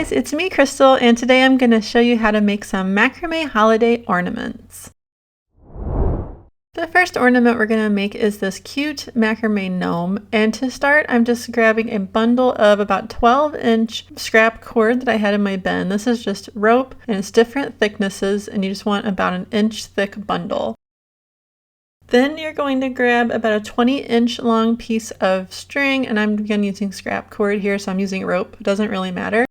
guys, it's me, Crystal, and today I'm going to show you how to make some macrame holiday ornaments. The first ornament we're going to make is this cute macrame gnome, and to start I'm just grabbing a bundle of about 12-inch scrap cord that I had in my bin. This is just rope and it's different thicknesses, and you just want about an inch thick bundle. Then you're going to grab about a 20-inch long piece of string, and I'm again using scrap cord here, so I'm using rope, it doesn't really matter.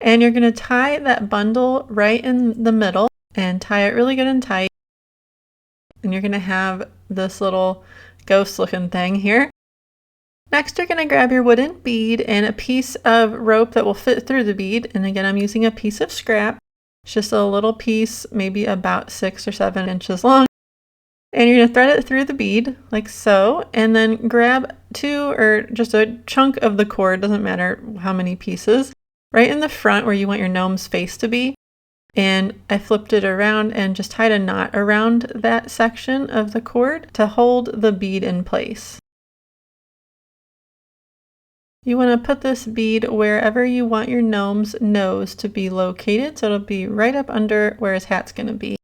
And you're going to tie that bundle right in the middle and tie it really good and tight. And you're going to have this little ghost looking thing here. Next, you're going to grab your wooden bead and a piece of rope that will fit through the bead. And again, I'm using a piece of scrap. It's just a little piece, maybe about 6 or 7 inches long. And you're going to thread it through the bead like so, and then grab 2 or just a chunk of the cord, doesn't matter how many pieces, right in the front where you want your gnome's face to be. And I flipped it around and just tied a knot around that section of the cord to hold the bead in place. You want to put this bead wherever you want your gnome's nose to be located, so it'll be right up under where his hat's going to be.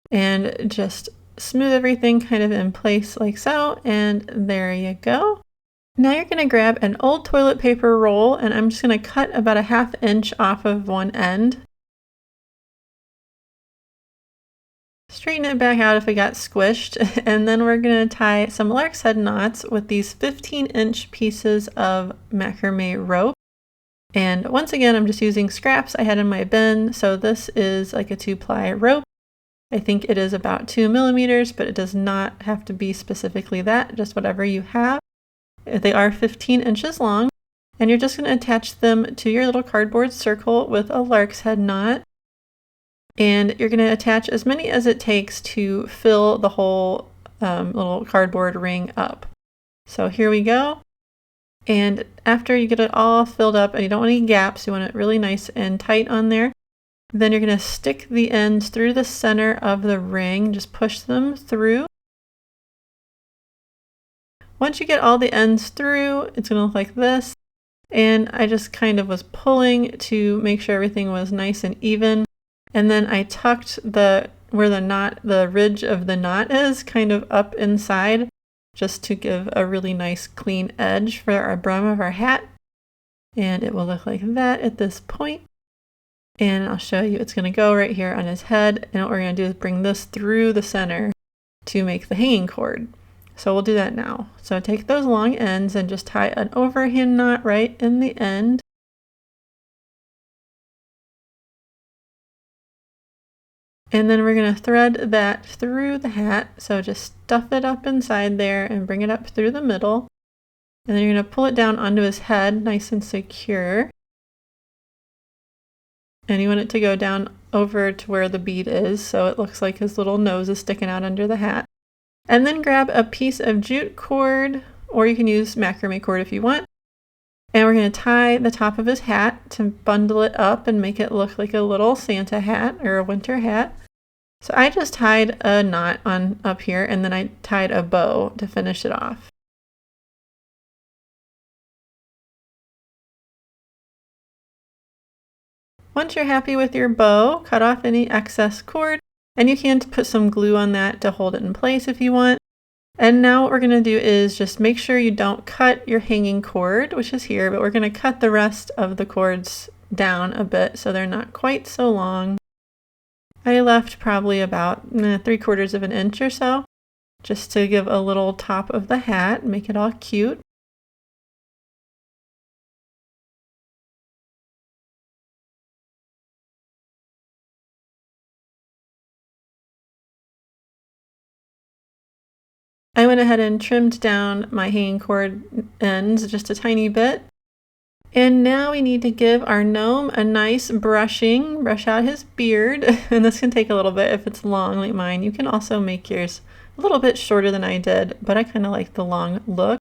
And just smooth everything kind of in place like so, and there you go. Now you're going to grab an old toilet paper roll, and I'm just going to cut about a 1/2 inch off of one end. Straighten it back out if it got squished, and then we're going to tie some lark's head knots with these 15-inch pieces of macrame rope. And once again, I'm just using scraps I had in my bin, so this is like a 2-ply rope. I think it is about 2 millimeters, but it does not have to be specifically that, just whatever you have. They are 15 inches long, and you're just going to attach them to your little cardboard circle with a lark's head knot. And you're going to attach as many as it takes to fill the whole little cardboard ring up. So here we go. And after you get it all filled up, and you don't want any gaps, you want it really nice and tight on there, then you're going to stick the ends through the center of the ring, just push them through. Once you get all the ends through, it's going to look like this. And I just kind of was pulling to make sure everything was nice and even. And then I tucked where the ridge of the knot is kind of up inside, just to give a really nice clean edge for our brim of our hat. And it will look like that at this point. And I'll show you, it's going to go right here on his head. And what we're going to do is bring this through the center to make the hanging cord. So we'll do that now. So take those long ends and just tie an overhand knot right in the end. And then we're going to thread that through the hat. So just stuff it up inside there and bring it up through the middle. And then you're going to pull it down onto his head, nice and secure. And you want it to go down over to where the bead is, so it looks like his little nose is sticking out under the hat. And then grab a piece of jute cord, or you can use macrame cord if you want. And we're going to tie the top of his hat to bundle it up and make it look like a little Santa hat or a winter hat. So I just tied a knot on up here, and then I tied a bow to finish it off. Once you're happy with your bow, cut off any excess cord, and you can put some glue on that to hold it in place if you want. And now what we're going to do is just make sure you don't cut your hanging cord, which is here, but we're going to cut the rest of the cords down a bit so they're not quite so long. I left probably about 3/4 of an inch or so, just to give a little top of the hat, make it all cute. I went ahead and trimmed down my hanging cord ends just a tiny bit. And now we need to give our gnome a nice brushing, brush out his beard. And this can take a little bit if it's long like mine. You can also make yours a little bit shorter than I did, but I kind of like the long look.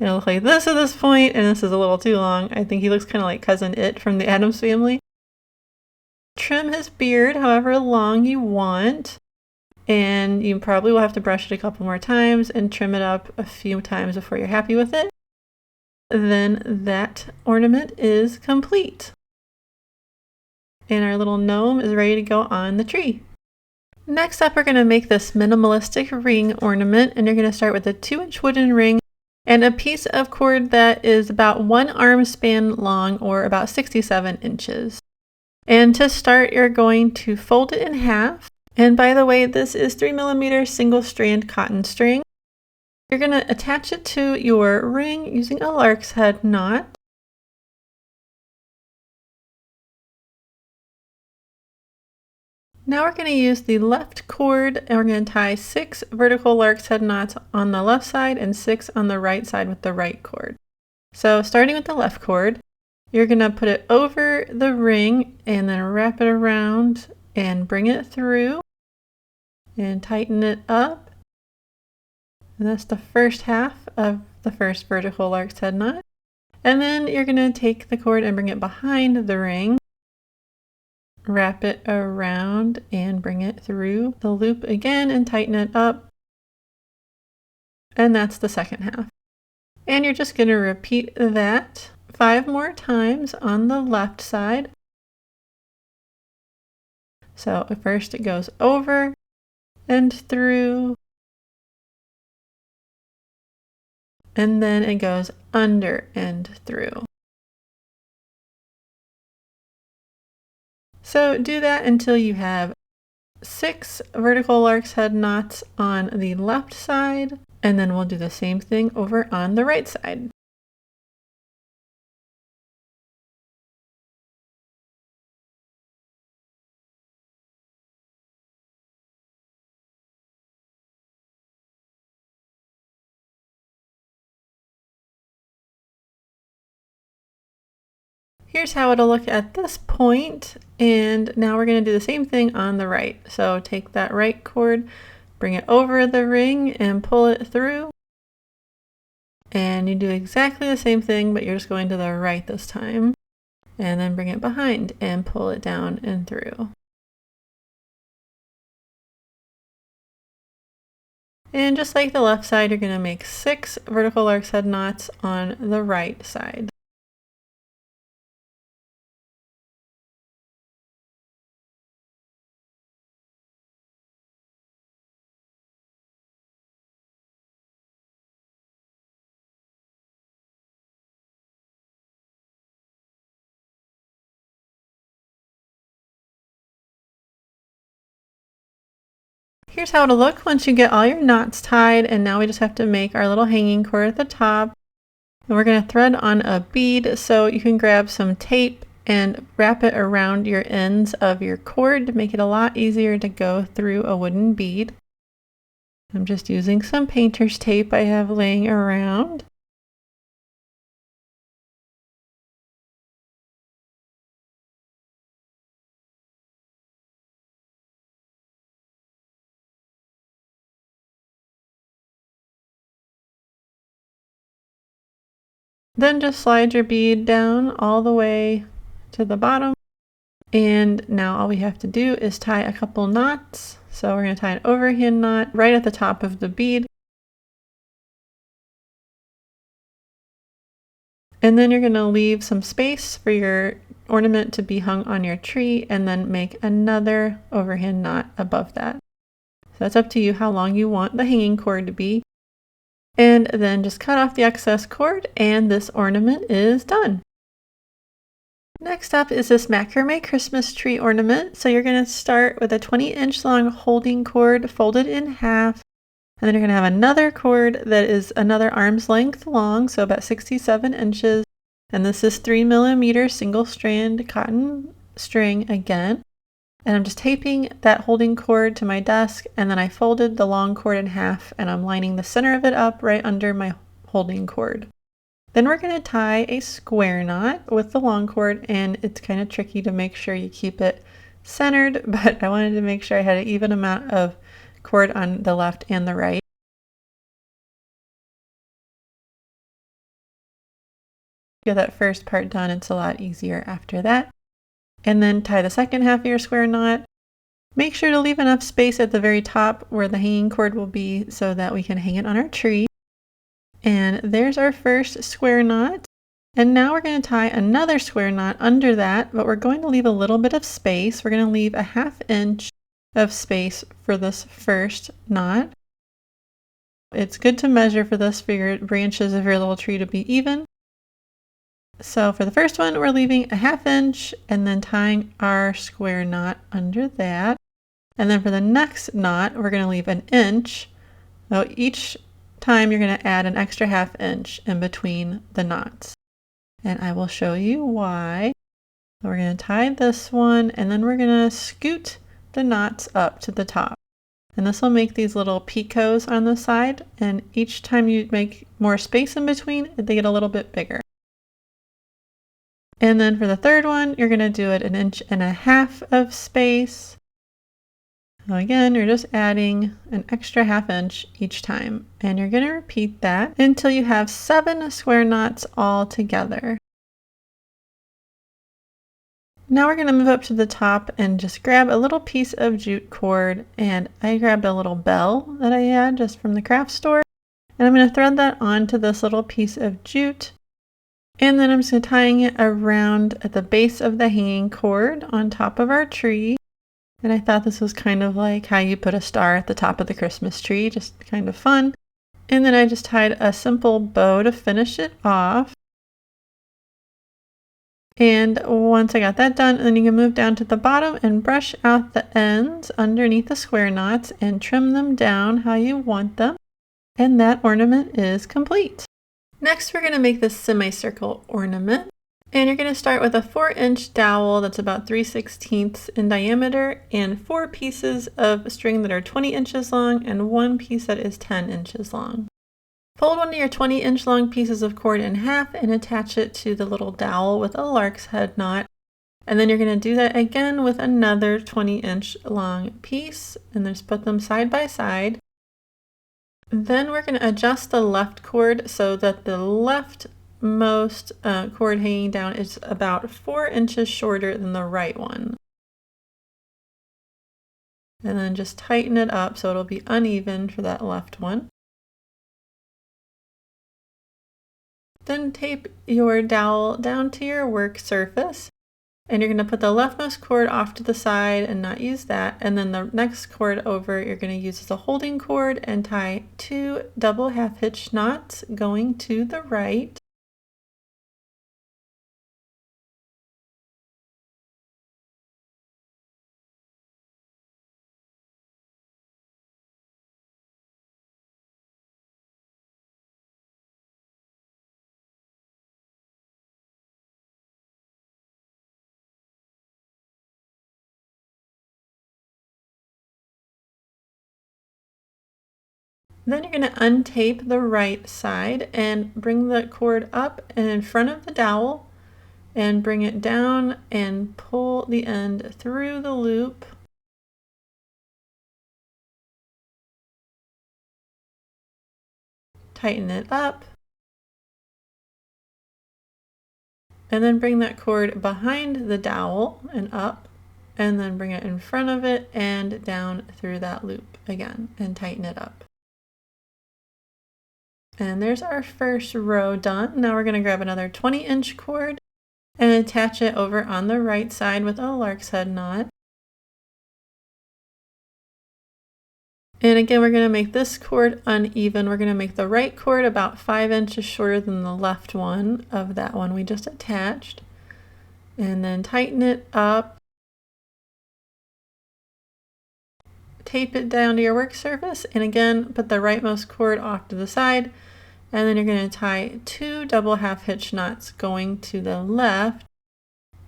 It'll look like this at this point, and this is a little too long. I think he looks kind of like Cousin It from the Addams Family. Trim his beard however long you want. And you probably will have to brush it a couple more times and trim it up a few times before you're happy with it. Then that ornament is complete. and our little gnome is ready to go on the tree. Next up, we're going to make this minimalistic ring ornament, and you're going to start with a 2-inch wooden ring and a piece of cord that is about 1 arm span long, or about 67 inches. And to start, you're going to fold it in half. And by the way, this is 3mm single strand cotton string. You're going to attach it to your ring using a lark's head knot. Now we're going to use the left cord, and we're going to tie 6 vertical lark's head knots on the left side and 6 on the right side with the right cord. So starting with the left cord, you're going to put it over the ring and then wrap it around and bring it through and tighten it up. And that's the first half of the first vertical lark's head knot. And then you're going to take the cord and bring it behind the ring, wrap it around and bring it through the loop again and tighten it up. And that's the second half. And you're just going to repeat that 5 more times on the left side. So first it goes over and through, and then it goes under and through. So do that until you have 6 vertical lark's head knots on the left side, and then we'll do the same thing over on the right side. Here's how it'll look at this point, and now we're going to do the same thing on the right. So take that right cord, bring it over the ring and pull it through, and you do exactly the same thing, but you're just going to the right this time, and then bring it behind and pull it down and through. And just like the left side, you're going to make 6 vertical lark's head knots on the right side. Here's how it'll look once you get all your knots tied, and now we just have to make our little hanging cord at the top. And we're going to thread on a bead, so you can grab some tape and wrap it around your ends of your cord to make it a lot easier to go through a wooden bead. I'm just using some painter's tape I have laying around. Then just slide your bead down all the way to the bottom. And now all we have to do is tie a couple knots. So we're going to tie an overhand knot right at the top of the bead. And then you're going to leave some space for your ornament to be hung on your tree, and then make another overhand knot above that. So that's up to you how long you want the hanging cord to be. And then just cut off the excess cord, and this ornament is done. Next up is this macrame Christmas tree ornament. So you're going to start with a 20-inch long holding cord folded in half, and then you're going to have another cord that is another arm's length long, so about 67 inches. And this is 3mm single strand cotton string again. And I'm just taping that holding cord to my desk, and then I folded the long cord in half, and I'm lining the center of it up right under my holding cord. Then we're going to tie a square knot with the long cord, and it's kind of tricky to make sure you keep it centered, but I wanted to make sure I had an even amount of cord on the left and the right. Get that first part done, it's a lot easier after that. And then tie the second half of your square knot. Make sure to leave enough space at the very top where the hanging cord will be so that we can hang it on our tree. And there's our first square knot. And now we're going to tie another square knot under that, but we're going to leave a little bit of space. We're going to leave a 1/2 inch of space for this first knot. It's good to measure for this for your branches of your little tree to be even. So for the first one, we're leaving a 1/2 inch and then tying our square knot under that. And then for the next knot, we're going to leave an inch. So each time you're going to add an extra 1/2 inch in between the knots. And I will show you why. We're going to tie this one and then we're going to scoot the knots up to the top. And this will make these little picots on the side. And each time you make more space in between, they get a little bit bigger. And then for the third one, you're going to do it 1.5 inches of space. So again, you're just adding an extra 1/2 inch each time. And you're going to repeat that until you have 7 square knots all together. Now we're going to move up to the top and just grab a little piece of jute cord, and I grabbed a little bell that I had just from the craft store, and I'm going to thread that onto this little piece of jute, and then I'm just tying it around at the base of the hanging cord on top of our tree. And I thought this was kind of like how you put a star at the top of the Christmas tree, just kind of fun. And then I just tied a simple bow to finish it off. And once I got that done, then you can move down to the bottom and brush out the ends underneath the square knots and trim them down how you want them. And that ornament is complete. Next, we're going to make this semicircle ornament. And you're going to start with a 4-inch dowel that's about 3/16 in diameter and 4 pieces of string that are 20 inches long and 1 piece that is 10 inches long. Fold one of your 20-inch long pieces of cord in half and attach it to the little dowel with a lark's head knot. And then you're going to do that again with another 20-inch long piece and just put them side by side. Then we're going to adjust the left cord so that the leftmost cord hanging down is about 4 inches shorter than the right one. And then just tighten it up so it'll be uneven for that left one. Then tape your dowel down to your work surface, and you're going to put the leftmost cord off to the side and not use that, and then the next cord over you're going to use as a holding cord and tie 2 double half hitch knots going to the right. Then you're going to untape the right side and bring the cord up and in front of the dowel and bring it down and pull the end through the loop. Tighten it up. And then bring that cord behind the dowel and up, and then bring it in front of it and down through that loop again and tighten it up. And there's our first row done. Now we're going to grab another 20-inch cord and attach it over on the right side with a lark's head knot. And again, we're going to make this cord uneven. We're going to make the right cord about 5 inches shorter than the left one of that one we just attached. And then tighten it up. Tape it down to your work surface, and again, put the rightmost cord off to the side. And then you're going to tie 2 double half hitch knots going to the left.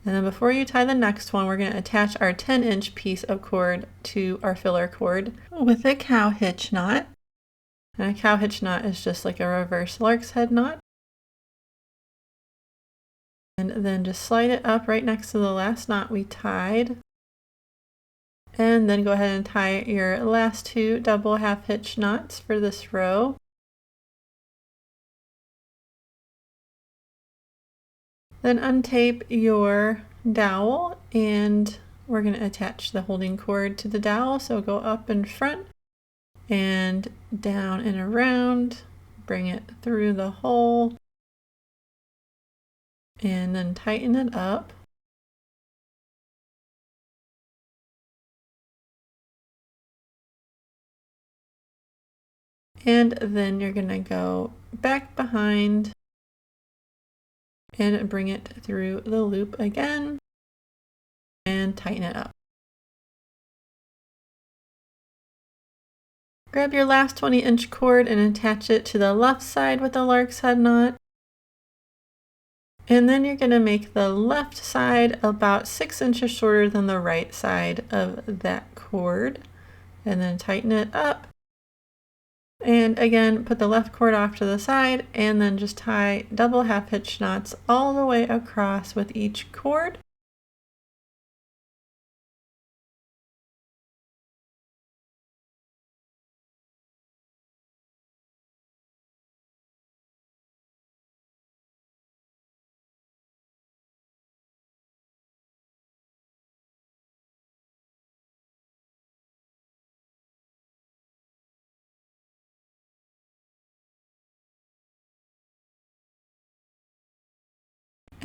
And then before you tie the next one, we're going to attach our 10-inch piece of cord to our filler cord with a cow hitch knot. And a cow hitch knot is just like a reverse lark's head knot. And then just slide it up right next to the last knot we tied. And then go ahead and tie your last 2 double half hitch knots for this row. Then untape your dowel and we're going to attach the holding cord to the dowel. So go up in front and down and around, bring it through the hole. and then tighten it up. And then you're gonna go back behind and bring it through the loop again and tighten it up. Grab your last 20-inch cord and attach it to the left side with the lark's head knot. And then you're going to make the left side about 6 inches shorter than the right side of that cord. And then tighten it up. And again, put the left cord off to the side and then just tie double half hitch knots all the way across with each cord.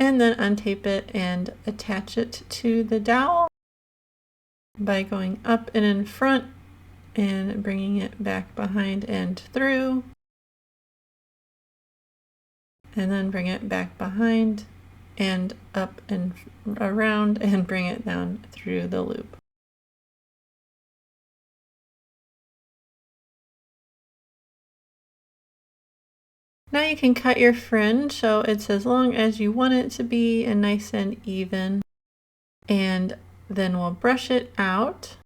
And then untape it and attach it to the dowel by going up and in front and bringing it back behind and through. And then bring it back behind and up and around and bring it down through the loop. Now you can cut your fringe so it's as long as you want it to be and nice and even. And then we'll brush it out.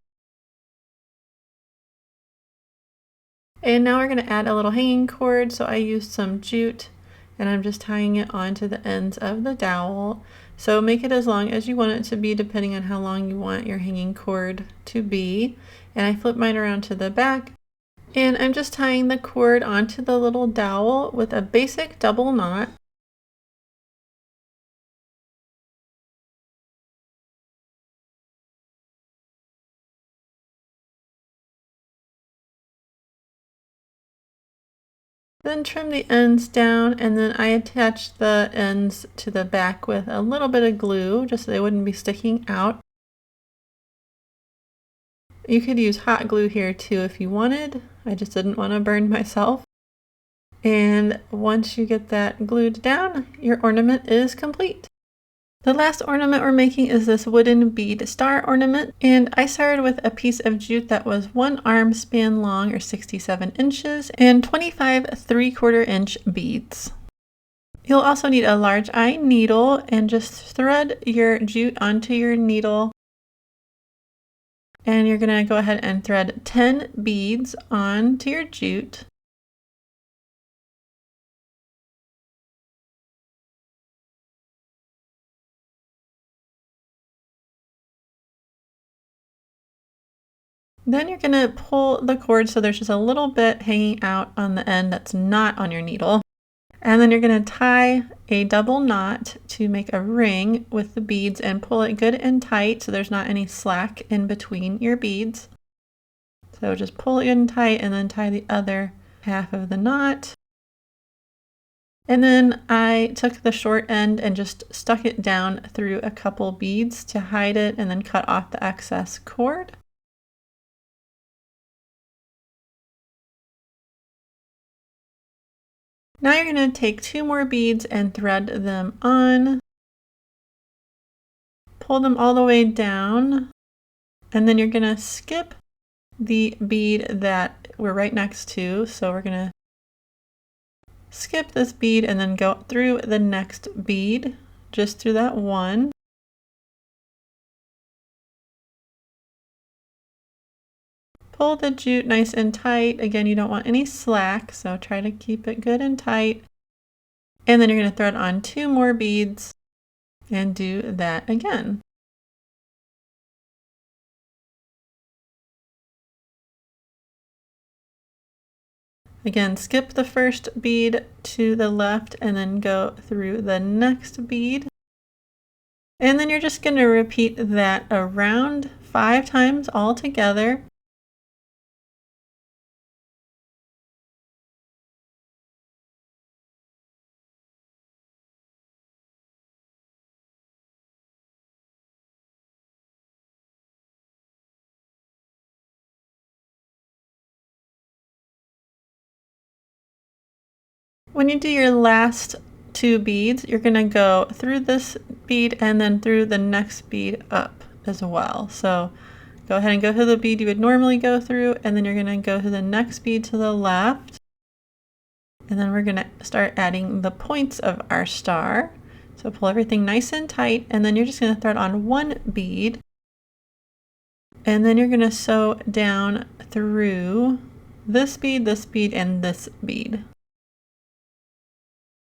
And now we're going to add a little hanging cord. So I used some jute and I'm just tying it onto the ends of the dowel. So make it as long as you want it to be depending on how long you want your hanging cord to be. And I flip mine around to the back. And I'm just tying the cord onto the little dowel with a basic double knot. Then trim the ends down, and then I attached the ends to the back with a little bit of glue just so they wouldn't be sticking out. You could use hot glue here too if you wanted. I just didn't want to burn myself. And once you get that glued down, your ornament is complete. The last ornament we're making is this wooden bead star ornament, and I started with a piece of jute that was 1 arm span long or 67 inches and 25 3/4 inch beads. You'll also need a large eye needle and just thread your jute onto your needle. And you're going to go ahead and thread 10 beads onto your jute. Then you're going to pull the cord so there's just a little bit hanging out on the end that's not on your needle. And then you're going to tie a double knot to make a ring with the beads and pull it good and tight so there's not any slack in between your beads. So just pull it good and tight and then tie the other half of the knot. And then I took the short end and just stuck it down through a couple beads to hide it and then cut off the excess cord. Now you're going to take 2 more beads and thread them on. Pull them all the way down. And then you're going to skip the bead that we're right next to. So we're going to skip this bead and then go through the next bead, just through that one. Pull the jute nice and tight. Again, you don't want any slack, so try to keep it good and tight. And then you're going to thread on 2 more beads and do that again. Again, skip the first bead to the left and then go through the next bead. And then you're just going to repeat that around 5 times all together. When you do your last 2 beads, you're going to go through this bead and then through the next bead up as well. So go ahead and go through the bead you would normally go through, and then you're going to go to the next bead to the left. And then we're going to start adding the points of our star. So pull everything nice and tight, and then you're just going to thread on 1 bead. And then you're going to sew down through this bead, and this bead.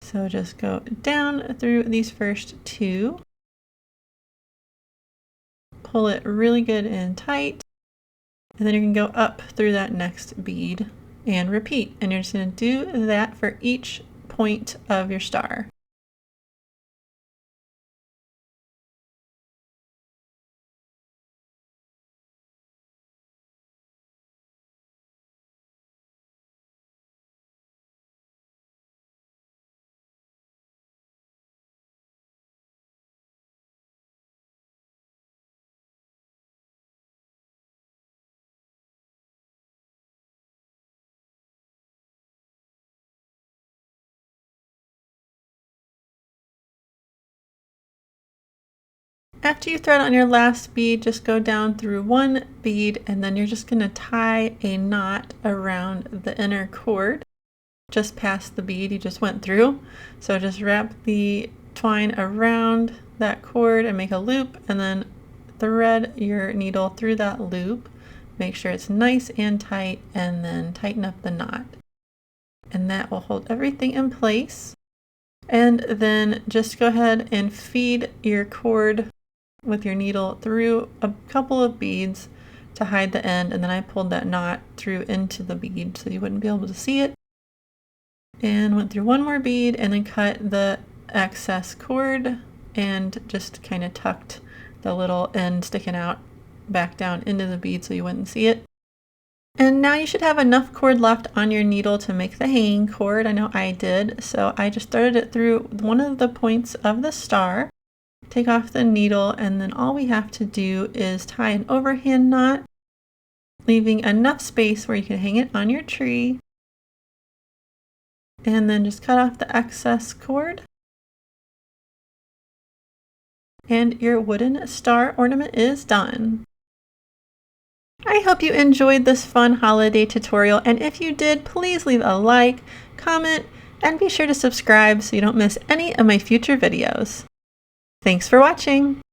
So just go down through these first 2. Pull it really good and tight. And then you can go up through that next bead and repeat. And you're just going to do that for each point of your star. After you thread on your last bead, just go down through 1 bead, and then you're just going to tie a knot around the inner cord just past the bead you just went through. So just wrap the twine around that cord and make a loop, and then thread your needle through that loop. Make sure it's nice and tight, and then tighten up the knot. And that will hold everything in place. And then just go ahead and feed your cord with your needle through a couple of beads to hide the end, and then I pulled that knot through into the bead so you wouldn't be able to see it, and went through 1 more bead and then cut the excess cord and just kind of tucked the little end sticking out back down into the bead so you wouldn't see it. And now you should have enough cord left on your needle to make the hanging cord. I know I did, so I just threaded it through one of the points of the star. Take off the needle, and then all we have to do is tie an overhand knot, leaving enough space where you can hang it on your tree, and then just cut off the excess cord, and your wooden star ornament is done. I hope you enjoyed this fun holiday tutorial, and if you did, please leave a like, comment, and be sure to subscribe so you don't miss any of my future videos. Thanks for watching!